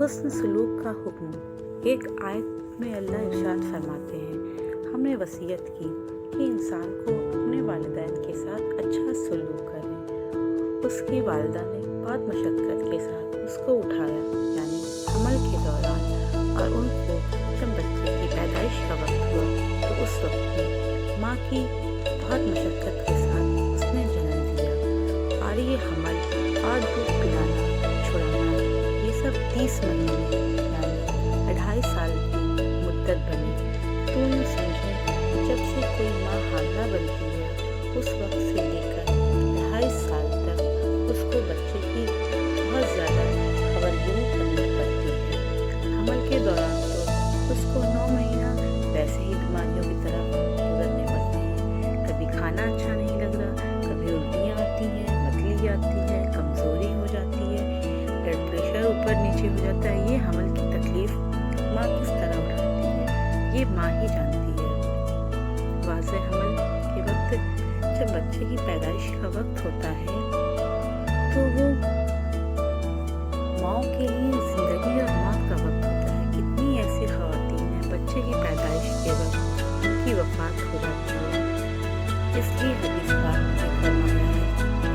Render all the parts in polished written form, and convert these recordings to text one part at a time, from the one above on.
हुस्न सलूक का हुक्म। एक आयत में अल्लाह इरशाद फरमाते हैं, हमने वसीयत की कि इंसान को अपने वालिदैन के साथ अच्छा सलूक करें। उसकी वालिदा ने बहुत मशक्क़त के साथ उसको उठाया, यानी हमल के दौरान, और उनको जब बच्चे की पैदाइश का वक्त हुआ तो उस वक्त में माँ की बहुत मशक्क़त के साथ उसने जन्म दिया। और ये हमल और दूध पिलाना, छुड़ाना, ये सब 30 महीने यानी 2.5 साल की मुद्दत बनी। तो यूँ समझें, जब से कोई माँ हामिला बनती है उस वक्त से लेकर 2.5 साल तक उसको बच्चे की बहुत ज़्यादा खबरगिरी करनी पड़ती है। हमल के दौरान तो उसको 9 महीना वैसे ही बीमारियों की तरफ गुजरने पड़ते हैं। कभी खाना अच्छा नहीं लग रहा, कभी उल्टियाँ आती हैं, मतली आती है, कमज़ोरी हो जाती है, ब्लड प्रेशर ऊपर नीचे हो जाता है। ये हमल की तकलीफ़ माँ किस तरह उठाती है ये माँ ही जानती है। वाज़े हमल के वक्त जब बच्चे की पैदाइश का वक्त होता है तो वो माँ के लिए ज़िंदगी और मौत का वक्त होता है। कितनी ऐसी ख़वातीन हैं बच्चे की पैदाइश के वक्त उनकी वफ़ात हो जाती है। इसलिए हदीस पाक में फरमाया है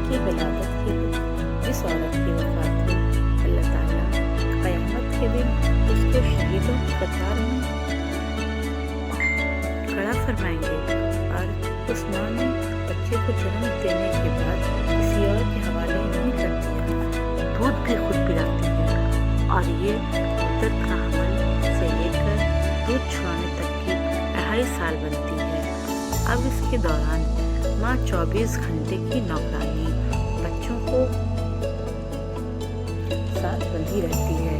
कि विलादत के दिन जिस औरत की वफ़ात हो, अल्लाह ताला क़यामत के दिन उसको शहीदों की कतार में खड़ा फरमाएंगे। और उस माँ ने बच्चे को जन्म देने के बाद किसी और के हवाले नहीं कर दिया, दूध भी खुद पिलाती है। और ये मुद्दत का हमल से लेकर दूध छुड़ाने तक की 2.5 साल बनती है। अब इसके दौरान माँ 24 घंटे की नौकरानी बच्चों को साथ बंधी रहती है।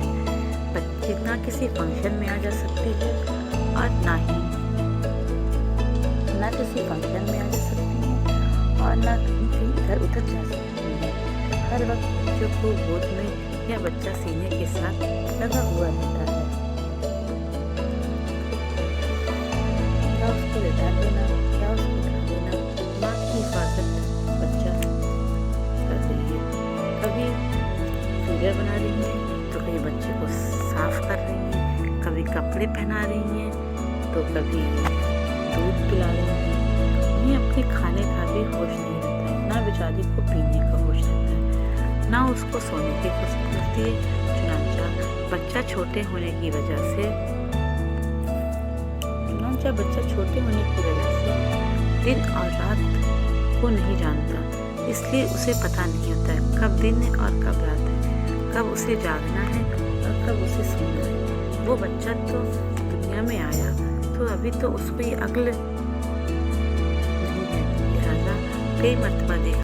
बच्चे ना किसी फंक्शन में आ जा सकती है और ना किसी फंक्शन में आ जा सकती है और ना कहीं इधर उधर जा सकती है। हर वक्त बच्चों को गोद में या बच्चा सीने के साथ लगा हुआ रहता है। या उसको लेटा देना या उसको उठा देना, माँ की हिफाजत बच्चा कर रही है। कभी फिगर बना रही है तो कभी बच्चे को साफ कर रही हैं, कभी कपड़े पहना रही हैं तो कभी दूध पिला रही हैं। उन्हें अपने खाने का भी होश नहीं रहता है, ना बेचारी को पीने का होश रहता है, ना उसको सोने की फुर्सत रहती है। चुनांचा बच्चा छोटे होने की वजह से दिन और रात को नहीं जानता, इसलिए उसे पता नहीं होता है कब दिन है और कब रात है, कब उसे जागना है और कब उसे सोना है। वो बच्चा तो दुनिया में आया तो अभी तो उसको ये अक्ल नहीं है, लिहाजा कई मरतबा देखा